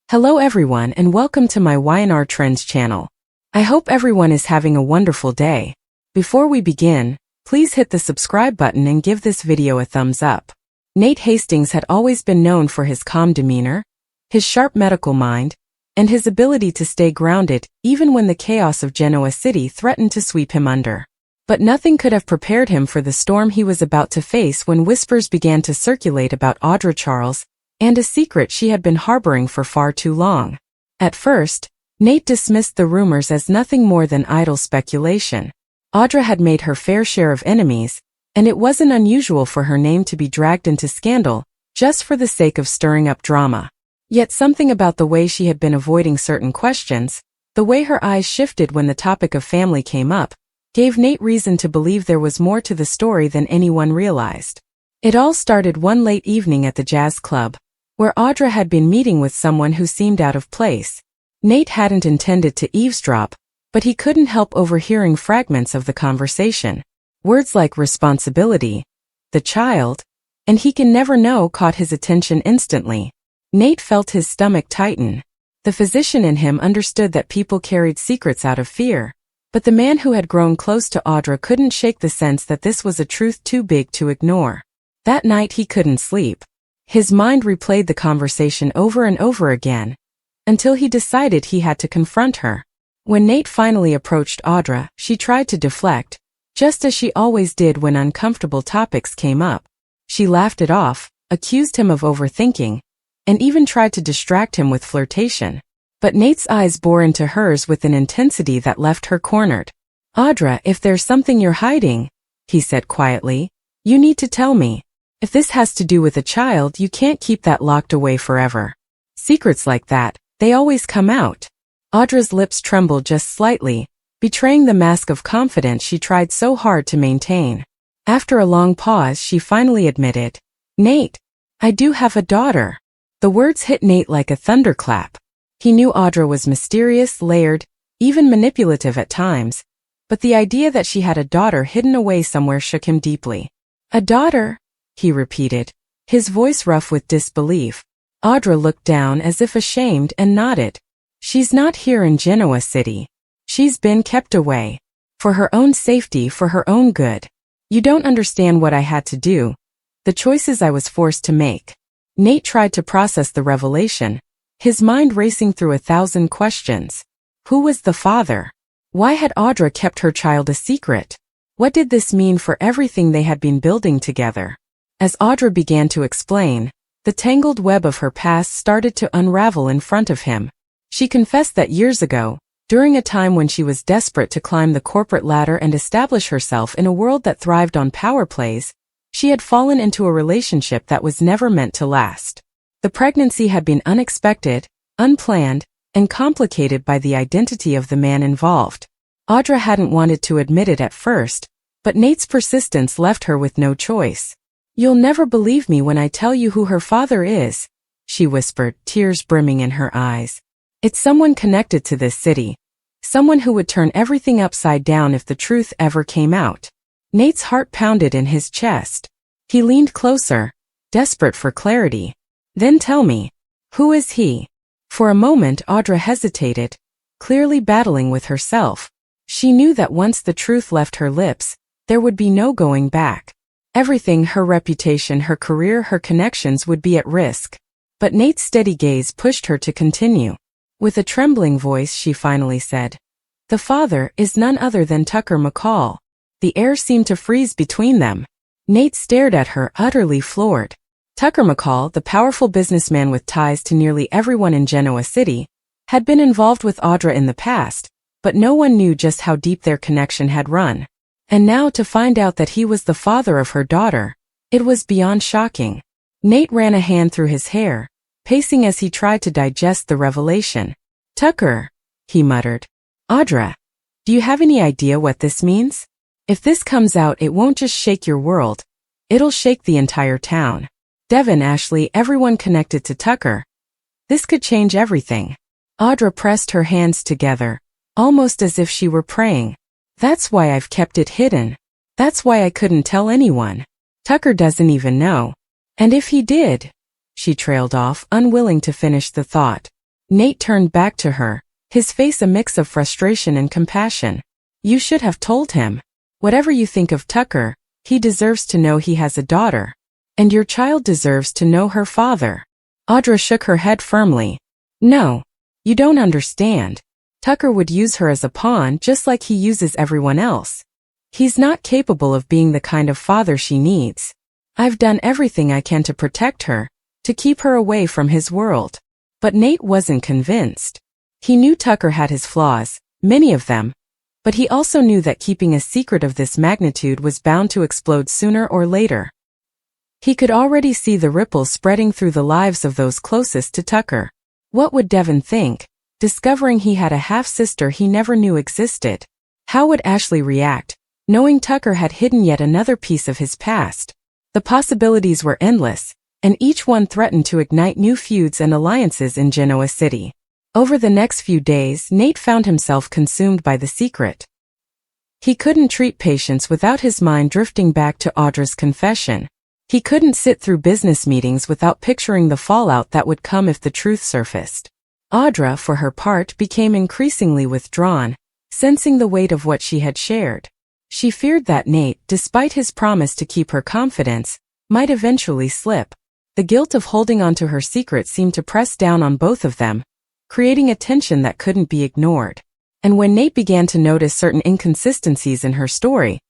Hello everyone and welcome to my Y&R Trends channel. I hope everyone is having a wonderful day. Before we begin, please hit the subscribe button and give this video a thumbs up. Nate Hastings had always been known for his calm demeanor, his sharp medical mind, and his ability to stay grounded even when the chaos of Genoa City threatened to sweep him under. But nothing could have prepared him for the storm he was about to face when whispers began to circulate about Audra Charles, and a secret she had been harboring for far too long. At first, Nate dismissed the rumors as nothing more than idle speculation. Audra had made her fair share of enemies, and it wasn't unusual for her name to be dragged into scandal, just for the sake of stirring up drama. Yet something about the way she had been avoiding certain questions, the way her eyes shifted when the topic of family came up, gave Nate reason to believe there was more to the story than anyone realized. It all started one late evening at the jazz club, where Audra had been meeting with someone who seemed out of place. Nate hadn't intended to eavesdrop, but he couldn't help overhearing fragments of the conversation. Words like responsibility, the child, and he can never know caught his attention instantly. Nate felt his stomach tighten. The physician in him understood that people carried secrets out of fear, but the man who had grown close to Audra couldn't shake the sense that this was a truth too big to ignore. That night he couldn't sleep. His mind replayed the conversation over and over again, until he decided he had to confront her. When Nate finally approached Audra, she tried to deflect, just as she always did when uncomfortable topics came up. She laughed it off, accused him of overthinking, and even tried to distract him with flirtation. But Nate's eyes bore into hers with an intensity that left her cornered. "Audra, if there's something you're hiding," he said quietly, "you need to tell me. If this has to do with a child, you can't keep that locked away forever. Secrets like that, they always come out." Audra's lips trembled just slightly, betraying the mask of confidence she tried so hard to maintain. After a long pause, she finally admitted, "Nate, I do have a daughter." The words hit Nate like a thunderclap. He knew Audra was mysterious, layered, even manipulative at times, but the idea that she had a daughter hidden away somewhere shook him deeply. "A daughter?" he repeated, his voice rough with disbelief. Audra looked down as if ashamed and nodded. "She's not here in Genoa City. She's been kept away. For her own safety, for her own good. You don't understand what I had to do, the choices I was forced to make." Nate tried to process the revelation, his mind racing through 1,000 questions. Who was the father? Why had Audra kept her child a secret? What did this mean for everything they had been building together? As Audra began to explain, the tangled web of her past started to unravel in front of him. She confessed that years ago, during a time when she was desperate to climb the corporate ladder and establish herself in a world that thrived on power plays, she had fallen into a relationship that was never meant to last. The pregnancy had been unexpected, unplanned, and complicated by the identity of the man involved. Audra hadn't wanted to admit it at first, but Nate's persistence left her with no choice. "You'll never believe me when I tell you who her father is," she whispered, tears brimming in her eyes. "It's someone connected to this city. Someone who would turn everything upside down if the truth ever came out." Nate's heart pounded in his chest. He leaned closer, desperate for clarity. "Then tell me, who is he?" For a moment Audra hesitated, clearly battling with herself. She knew that once the truth left her lips, there would be no going back. Everything, her reputation, her career, her connections would be at risk. But Nate's steady gaze pushed her to continue. With a trembling voice she finally said, "The father is none other than Tucker McCall." The air seemed to freeze between them. Nate stared at her, utterly floored. Tucker McCall, the powerful businessman with ties to nearly everyone in Genoa City, had been involved with Audra in the past, but no one knew just how deep their connection had run. And now to find out that he was the father of her daughter, it was beyond shocking. Nate ran a hand through his hair, pacing as he tried to digest the revelation. "Tucker," he muttered. "Audra, do you have any idea what this means? If this comes out, it won't just shake your world, it'll shake the entire town. Devin, Ashley, everyone connected to Tucker. This could change everything." Audra pressed her hands together, almost as if she were praying. "That's why I've kept it hidden. That's why I couldn't tell anyone. Tucker doesn't even know. And if he did," she trailed off, unwilling to finish the thought. Nate turned back to her, his face a mix of frustration and compassion. You should have told him. Whatever you think of Tucker, he deserves to know he has a daughter. And your child deserves to know her father. Audra shook her head firmly. No. You don't understand. Tucker would use her as a pawn just like he uses everyone else. He's not capable of being the kind of father she needs. I've done everything I can to protect her, to keep her away from his world. But Nate wasn't convinced. He knew Tucker had his flaws, many of them, but he also knew that keeping a secret of this magnitude was bound to explode sooner or later. He could already see the ripples spreading through the lives of those closest to Tucker. What would Devin think, discovering he had a half-sister he never knew existed? How would Ashley react, knowing Tucker had hidden yet another piece of his past? The possibilities were endless, and each one threatened to ignite new feuds and alliances in Genoa City. Over the next few days, Nate found himself consumed by the secret. He couldn't treat patients without his mind drifting back to Audra's confession. He couldn't sit through business meetings without picturing the fallout that would come if the truth surfaced. Audra, for her part, became increasingly withdrawn, sensing the weight of what she had shared. She feared that Nate, despite his promise to keep her confidence, might eventually slip. The guilt of holding onto her secret seemed to press down on both of them, creating a tension that couldn't be ignored. And when Nate began to notice certain inconsistencies in her story,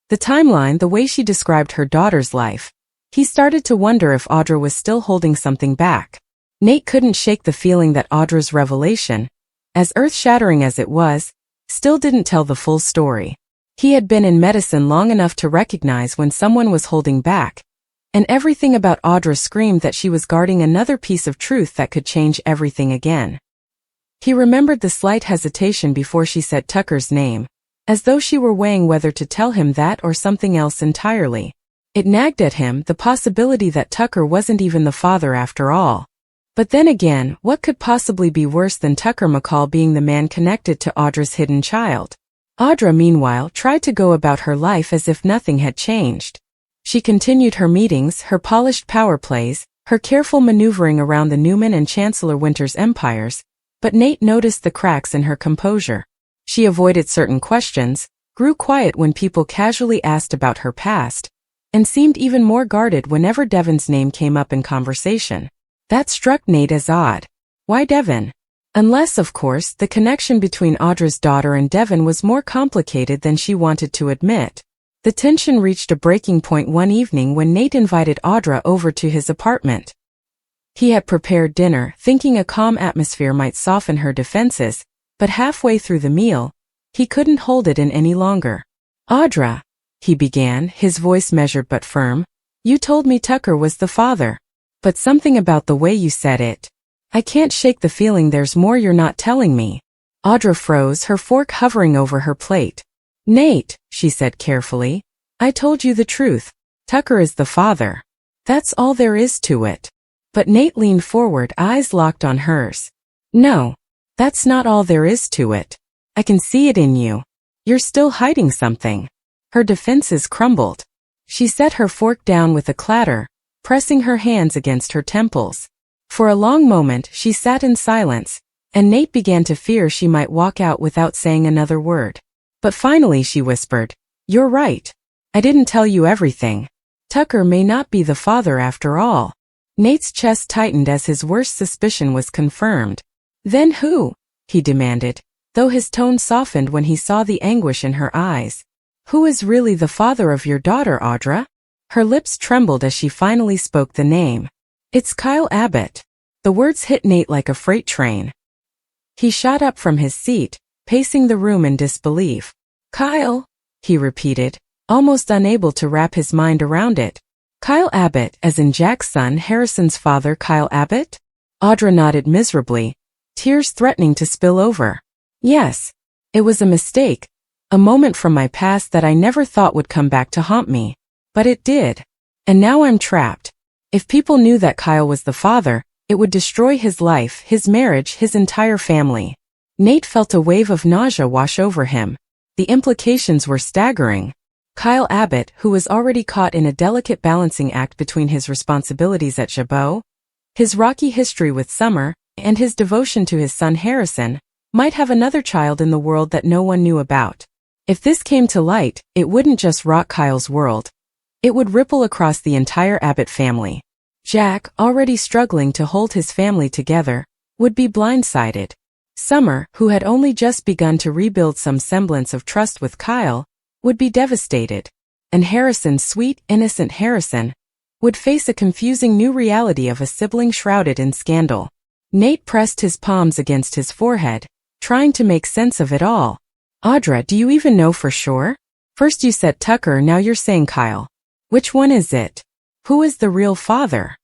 the timeline, the way she described her daughter's life, he started to wonder if Audra was still holding something back. Nate couldn't shake the feeling that Audra's revelation, as earth-shattering as it was, still didn't tell the full story. He had been in medicine long enough to recognize when someone was holding back, and everything about Audra screamed that she was guarding another piece of truth that could change everything again. He remembered the slight hesitation before she said Tucker's name, as though she were weighing whether to tell him that or something else entirely. It nagged at him, the possibility that Tucker wasn't even the father after all. But then again, what could possibly be worse than Tucker McCall being the man connected to Audra's hidden child? Audra, meanwhile, tried to go about her life as if nothing had changed. She continued her meetings, her polished power plays, her careful maneuvering around the Newman and Chancellor Winter's empires, but Nate noticed the cracks in her composure. She avoided certain questions, grew quiet when people casually asked about her past, and seemed even more guarded whenever Devin's name came up in conversation. That struck Nate as odd. Why Devin? Unless, of course, the connection between Audra's daughter and Devin was more complicated than she wanted to admit. The tension reached a breaking point one evening when Nate invited Audra over to his apartment. He had prepared dinner, thinking a calm atmosphere might soften her defenses, but halfway through the meal, he couldn't hold it in any longer. Audra, he began, his voice measured but firm, you told me Tucker was the father. But something about the way you said it. I can't shake the feeling there's more you're not telling me. Audra froze, her fork hovering over her plate. Nate, she said carefully, I told you the truth. Tucker is the father. That's all there is to it. But Nate leaned forward, eyes locked on hers. No, that's not all there is to it. I can see it in you. You're still hiding something. Her defenses crumbled. She set her fork down with a clatter, pressing her hands against her temples. For a long moment she sat in silence, and Nate began to fear she might walk out without saying another word. But finally she whispered, You're right. I didn't tell you everything. Tucker may not be the father after all. Nate's chest tightened as his worst suspicion was confirmed. Then who? He demanded, though his tone softened when he saw the anguish in her eyes. Who is really the father of your daughter, Audra? Her lips trembled as she finally spoke the name. It's Kyle Abbott. The words hit Nate like a freight train. He shot up from his seat, pacing the room in disbelief. Kyle, he repeated, almost unable to wrap his mind around it. Kyle Abbott, as in Jack's son Harrison's father Kyle Abbott? Audra nodded miserably, tears threatening to spill over. Yes, it was a mistake, a moment from my past that I never thought would come back to haunt me. But it did. And now I'm trapped. If people knew that Kyle was the father, it would destroy his life, his marriage, his entire family. Nate felt a wave of nausea wash over him. The implications were staggering. Kyle Abbott, who was already caught in a delicate balancing act between his responsibilities at Chabot, his rocky history with Summer, and his devotion to his son Harrison, might have another child in the world that no one knew about. If this came to light, it wouldn't just rock Kyle's world. It would ripple across the entire Abbott family. Jack, already struggling to hold his family together, would be blindsided. Summer, who had only just begun to rebuild some semblance of trust with Kyle, would be devastated. And Harrison, sweet, innocent Harrison, would face a confusing new reality of a sibling shrouded in scandal. Nate pressed his palms against his forehead, trying to make sense of it all. Audra, do you even know for sure? First you said Tucker, now you're saying Kyle. Which one is it? Who is the real father?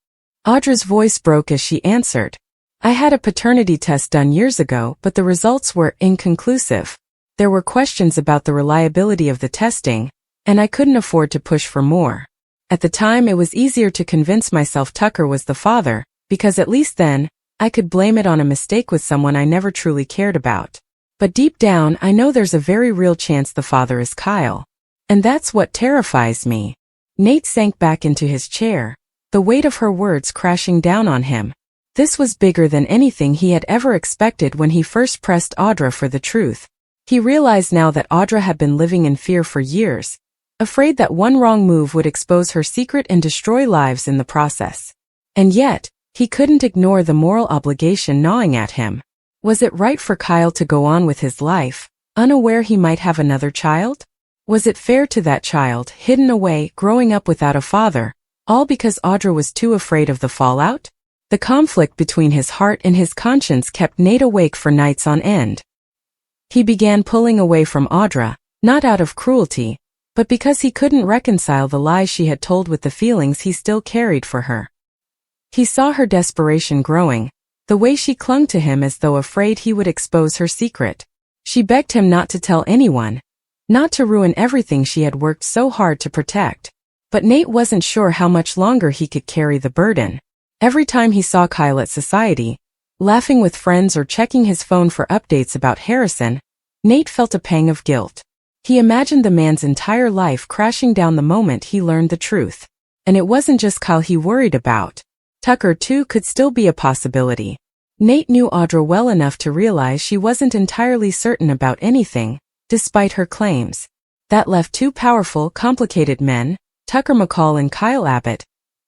Audra's voice broke as she answered. I had a paternity test done years ago, but the results were inconclusive. There were questions about the reliability of the testing, and I couldn't afford to push for more. At the time it was easier to convince myself Tucker was the father, because at least then, I could blame it on a mistake with someone I never truly cared about. But deep down I know there's a very real chance the father is Kyle. And that's what terrifies me. Nate sank back into his chair, the weight of her words crashing down on him. This was bigger than anything he had ever expected when he first pressed Audra for the truth. He realized now that Audra had been living in fear for years, afraid that one wrong move would expose her secret and destroy lives in the process. And yet, he couldn't ignore the moral obligation gnawing at him. Was it right for Kyle to go on with his life, unaware he might have another child? Was it fair to that child, hidden away, growing up without a father, all because Audra was too afraid of the fallout? The conflict between his heart and his conscience kept Nate awake for nights on end. He began pulling away from Audra, not out of cruelty, but because he couldn't reconcile the lies she had told with the feelings he still carried for her. He saw her desperation growing, the way she clung to him as though afraid he would expose her secret. She begged him not to tell anyone, not to ruin everything she had worked so hard to protect. But Nate wasn't sure how much longer he could carry the burden. Every time he saw Kyle at society, laughing with friends or checking his phone for updates about Harrison, Nate felt a pang of guilt. He imagined the man's entire life crashing down the moment he learned the truth. And it wasn't just Kyle he worried about. Tucker too could still be a possibility. Nate knew Audra well enough to realize she wasn't entirely certain about anything, despite her claims. That left two powerful, complicated men, Tucker McCall and Kyle Abbott,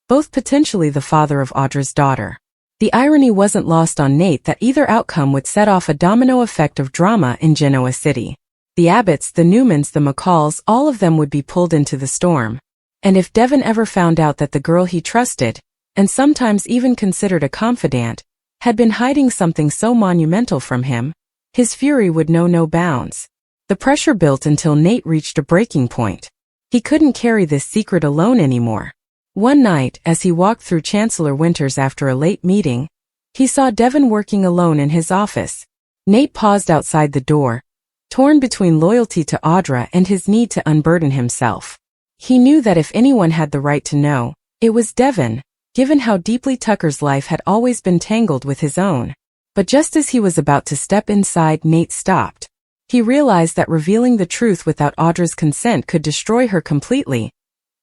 both potentially the father of Audra's daughter. The irony wasn't lost on Nate that either outcome would set off a domino effect of drama in Genoa City. The Abbotts, the Newmans, the McCalls, all of them would be pulled into the storm. And if Devon ever found out that the girl he trusted, and sometimes even considered a confidant, had been hiding something so monumental from him, his fury would know no bounds. The pressure built until Nate reached a breaking point. He couldn't carry this secret alone anymore. One night, as he walked through Chancellor Winters after a late meeting, he saw Devon working alone in his office. Nate paused outside the door, torn between loyalty to Audra and his need to unburden himself. He knew that if anyone had the right to know, it was Devon, given how deeply Tucker's life had always been tangled with his own. But just as he was about to step inside, Nate stopped. He realized that revealing the truth without Audra's consent could destroy her completely.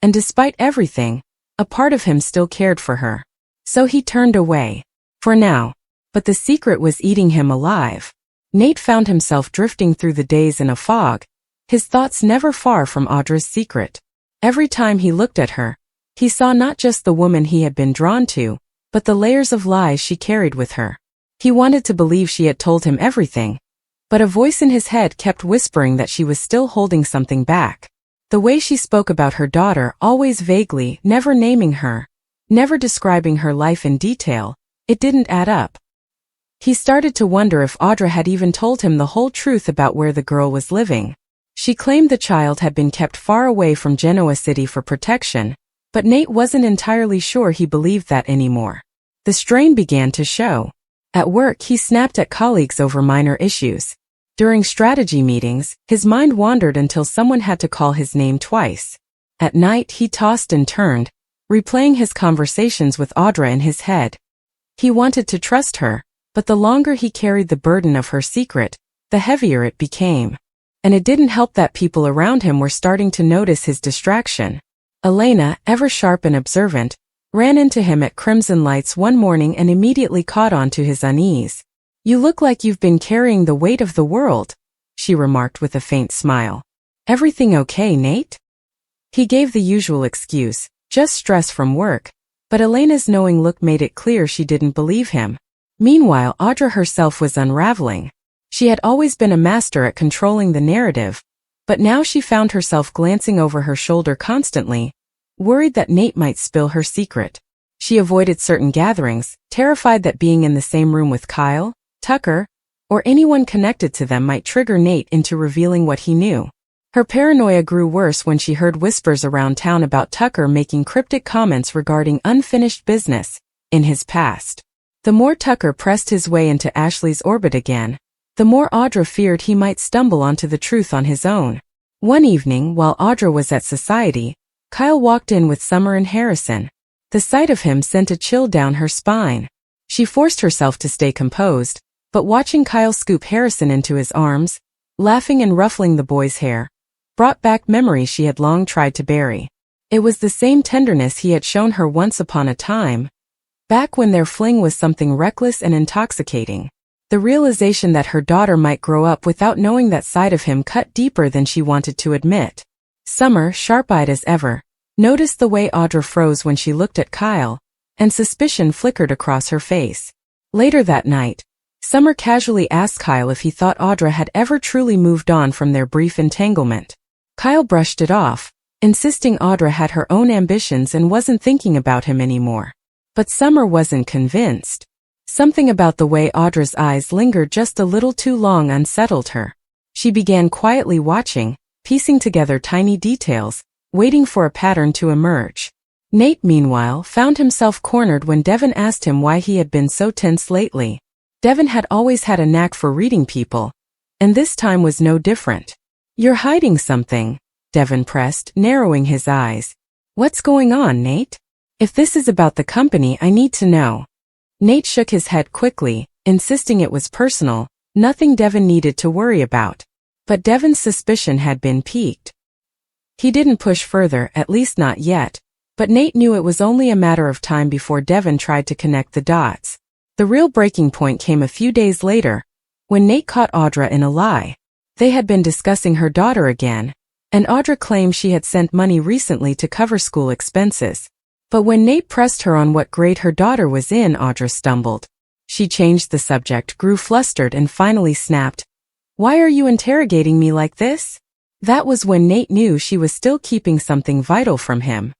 And despite everything, a part of him still cared for her. So he turned away. For now. But the secret was eating him alive. Nate found himself drifting through the days in a fog, his thoughts never far from Audra's secret. Every time he looked at her, he saw not just the woman he had been drawn to, but the layers of lies she carried with her. He wanted to believe she had told him everything, but a voice in his head kept whispering that she was still holding something back. The way she spoke about her daughter, always vaguely, never naming her, never describing her life in detail, it didn't add up. He started to wonder if Audra had even told him the whole truth about where the girl was living. She claimed the child had been kept far away from Genoa City for protection, but Nate wasn't entirely sure he believed that anymore. The strain began to show. At work, he snapped at colleagues over minor issues. During strategy meetings, his mind wandered until someone had to call his name twice. At night, he tossed and turned, replaying his conversations with Audra in his head. He wanted to trust her, but the longer he carried the burden of her secret, the heavier it became. And it didn't help that people around him were starting to notice his distraction. Elena, ever sharp and observant, ran into him at Crimson Lights one morning and immediately caught on to his unease. "You look like you've been carrying the weight of the world," she remarked with a faint smile. "Everything okay, Nate?" He gave the usual excuse, "Just stress from work," but Elena's knowing look made it clear she didn't believe him. Meanwhile, Audra herself was unraveling. She had always been a master at controlling the narrative, but now she found herself glancing over her shoulder constantly, worried that Nate might spill her secret. She avoided certain gatherings, terrified that being in the same room with Kyle, Tucker, or anyone connected to them might trigger Nate into revealing what he knew. Her paranoia grew worse when she heard whispers around town about Tucker making cryptic comments regarding unfinished business in his past. The more Tucker pressed his way into Ashley's orbit again, the more Audra feared he might stumble onto the truth on his own. One evening, while Audra was at society, Kyle walked in with Summer and Harrison. The sight of him sent a chill down her spine. She forced herself to stay composed, but watching Kyle scoop Harrison into his arms, laughing and ruffling the boy's hair, brought back memories she had long tried to bury. It was the same tenderness he had shown her once upon a time, back when their fling was something reckless and intoxicating. The realization that her daughter might grow up without knowing that side of him cut deeper than she wanted to admit. Summer, sharp-eyed as ever, noticed the way Audra froze when she looked at Kyle, and suspicion flickered across her face. Later that night, Summer casually asked Kyle if he thought Audra had ever truly moved on from their brief entanglement. Kyle brushed it off, insisting Audra had her own ambitions and wasn't thinking about him anymore. But Summer wasn't convinced. Something about the way Audra's eyes lingered just a little too long unsettled her. She began quietly watching, piecing together tiny details, waiting for a pattern to emerge. Nate, meanwhile, found himself cornered when Devin asked him why he had been so tense lately. Devin had always had a knack for reading people, and this time was no different. "You're hiding something," Devin pressed, narrowing his eyes. "What's going on, Nate? If this is about the company, I need to know." Nate shook his head quickly, insisting it was personal, nothing Devin needed to worry about. But Devin's suspicion had been piqued. He didn't push further, at least not yet, but Nate knew it was only a matter of time before Devin tried to connect the dots. The real breaking point came a few days later, when Nate caught Audra in a lie. They had been discussing her daughter again, and Audra claimed she had sent money recently to cover school expenses. But when Nate pressed her on what grade her daughter was in, Audra stumbled. She changed the subject, grew flustered, and finally snapped, "Why are you interrogating me like this?" That was when Nate knew she was still keeping something vital from him.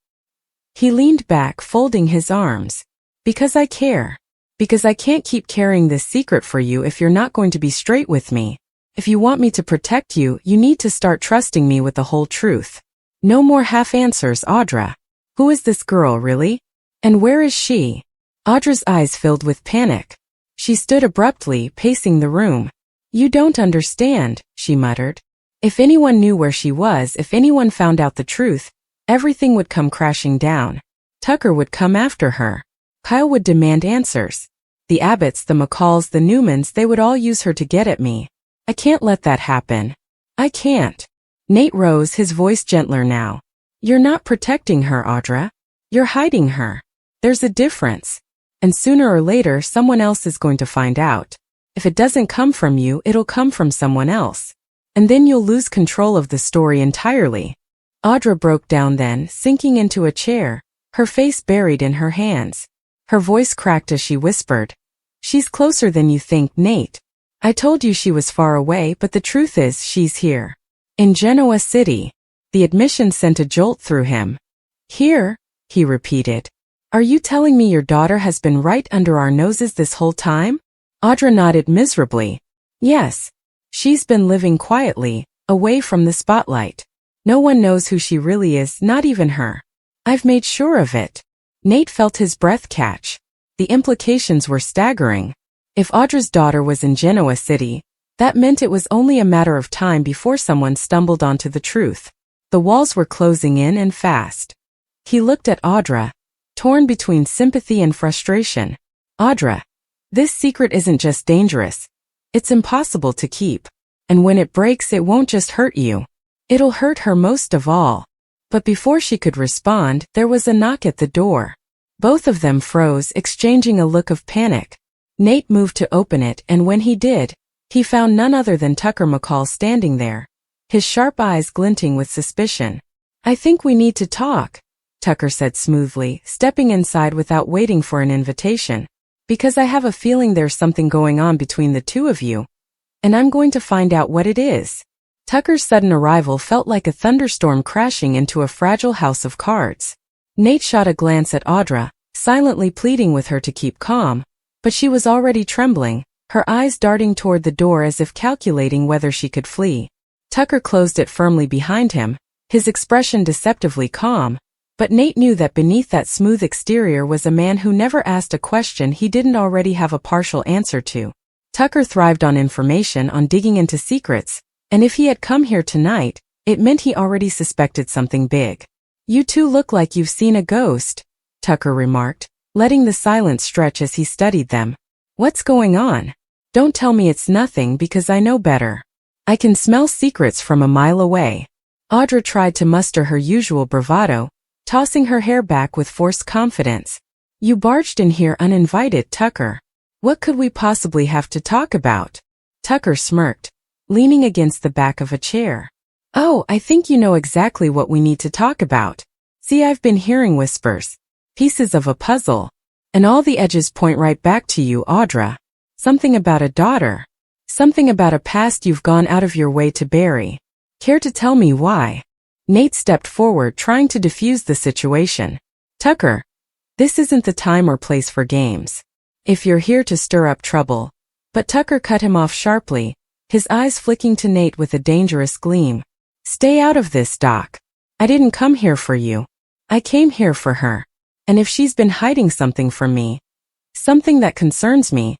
He leaned back, folding his arms. "Because I care. Because I can't keep carrying this secret for you if you're not going to be straight with me. If you want me to protect you, you need to start trusting me with the whole truth. No more half answers, Audra. Who is this girl, really? And where is she?" Audra's eyes filled with panic. She stood abruptly, pacing the room. "You don't understand," she muttered. If anyone knew where she was, if anyone found out the truth, everything would come crashing down. Tucker would come after her. Kyle would demand answers. The Abbotts, the McCalls, the Newmans, they would all use her to get at me. I can't let that happen. I can't. Nate rose, his voice gentler now. "You're not protecting her, Audra. You're hiding her. There's a difference. And sooner or later, someone else is going to find out. If it doesn't come from you, it'll come from someone else. And then you'll lose control of the story entirely." Audra broke down then, sinking into a chair, her face buried in her hands. Her voice cracked as she whispered, "She's closer than you think, Nate. I told you she was far away, but the truth is she's here. In Genoa City." The admission sent a jolt through him. "Here?" he repeated. "Are you telling me your daughter has been right under our noses this whole time?" Audra nodded miserably. "Yes. She's been living quietly, away from the spotlight. No one knows who she really is, not even her. I've made sure of it." Nate felt his breath catch. The implications were staggering. If Audra's daughter was in Genoa City, that meant it was only a matter of time before someone stumbled onto the truth. The walls were closing in and fast. He looked at Audra, torn between sympathy and frustration. "Audra, this secret isn't just dangerous. It's impossible to keep. And when it breaks, it won't just hurt you. It'll hurt her most of all." But before she could respond, there was a knock at the door. Both of them froze, exchanging a look of panic. Nate moved to open it, and when he did, he found none other than Tucker McCall standing there, his sharp eyes glinting with suspicion. "I think we need to talk," Tucker said smoothly, stepping inside without waiting for an invitation. "Because I have a feeling there's something going on between the two of you, and I'm going to find out what it is." Tucker's sudden arrival felt like a thunderstorm crashing into a fragile house of cards. Nate shot a glance at Audra, silently pleading with her to keep calm, but she was already trembling, her eyes darting toward the door as if calculating whether she could flee. Tucker closed it firmly behind him, his expression deceptively calm, but Nate knew that beneath that smooth exterior was a man who never asked a question he didn't already have a partial answer to. Tucker thrived on information, on digging into secrets, and if he had come here tonight, it meant he already suspected something big. "You two look like you've seen a ghost," Tucker remarked, letting the silence stretch as he studied them. "What's going on? Don't tell me it's nothing, because I know better. I can smell secrets from a mile away." Audra tried to muster her usual bravado, tossing her hair back with forced confidence. "You barged in here uninvited, Tucker. What could we possibly have to talk about?" Tucker smirked, leaning against the back of a chair. "Oh, I think you know exactly what we need to talk about. See, I've been hearing whispers. Pieces of a puzzle. And all the edges point right back to you, Audra. Something about a daughter. Something about a past you've gone out of your way to bury. Care to tell me why?" Nate stepped forward, trying to defuse the situation. "Tucker, this isn't the time or place for games. If you're here to stir up trouble." But Tucker cut him off sharply, his eyes flicking to Nate with a dangerous gleam. "Stay out of this, Doc. I didn't come here for you. I came here for her. And if she's been hiding something from me, something that concerns me,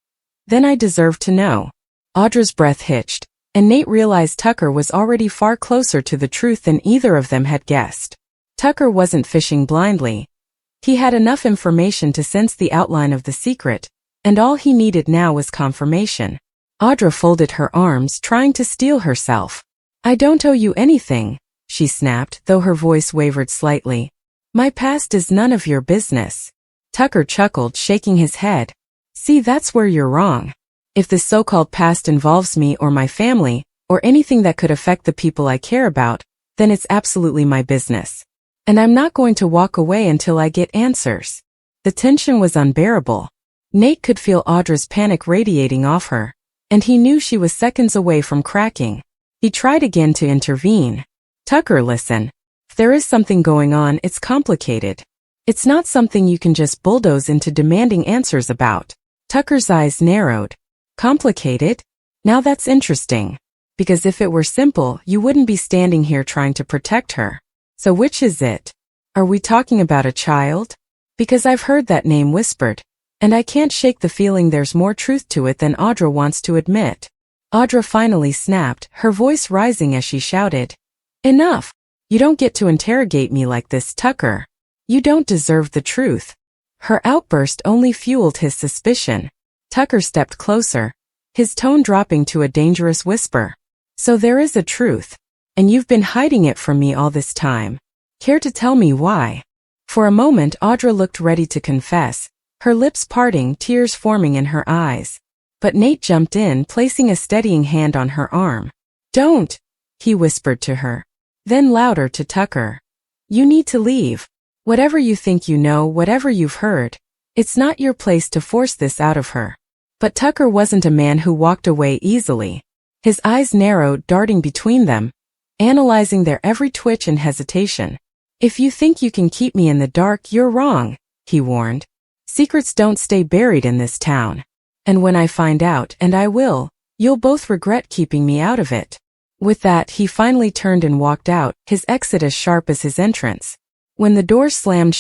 then I deserve to know." Audra's breath hitched, and Nate realized Tucker was already far closer to the truth than either of them had guessed. Tucker wasn't fishing blindly. He had enough information to sense the outline of the secret, and all he needed now was confirmation. Audra folded her arms, trying to steel herself. "I don't owe you anything," she snapped, though her voice wavered slightly. "My past is none of your business." Tucker chuckled, shaking his head. "See, that's where you're wrong. If this so-called past involves me or my family, or anything that could affect the people I care about, then it's absolutely my business. And I'm not going to walk away until I get answers." The tension was unbearable. Nate could feel Audra's panic radiating off her, and he knew she was seconds away from cracking. He tried again to intervene. "Tucker, listen. If there is something going on, it's complicated. It's not something you can just bulldoze into demanding answers about." Tucker's eyes narrowed. "Complicated? Now that's interesting. Because if it were simple, you wouldn't be standing here trying to protect her. So which is it? Are we talking about a child? Because I've heard that name whispered, and I can't shake the feeling there's more truth to it than Audra wants to admit." Audra finally snapped, her voice rising as she shouted, "Enough! You don't get to interrogate me like this, Tucker. You don't deserve the truth." Her outburst only fueled his suspicion. Tucker stepped closer, his tone dropping to a dangerous whisper. "So there is a truth, and you've been hiding it from me all this time. Care to tell me why?" For a moment Audra looked ready to confess, her lips parting, tears forming in her eyes. But Nate jumped in, placing a steadying hand on her arm. "Don't," he whispered to her. Then louder to Tucker. "You need to leave. Whatever you think you know, whatever you've heard, it's not your place to force this out of her." But Tucker wasn't a man who walked away easily. His eyes narrowed, darting between them, analyzing their every twitch and hesitation. "If you think you can keep me in the dark, you're wrong," he warned. "Secrets don't stay buried in this town. And when I find out, and I will, you'll both regret keeping me out of it." With that, he finally turned and walked out, his exit as sharp as his entrance. When the door slammed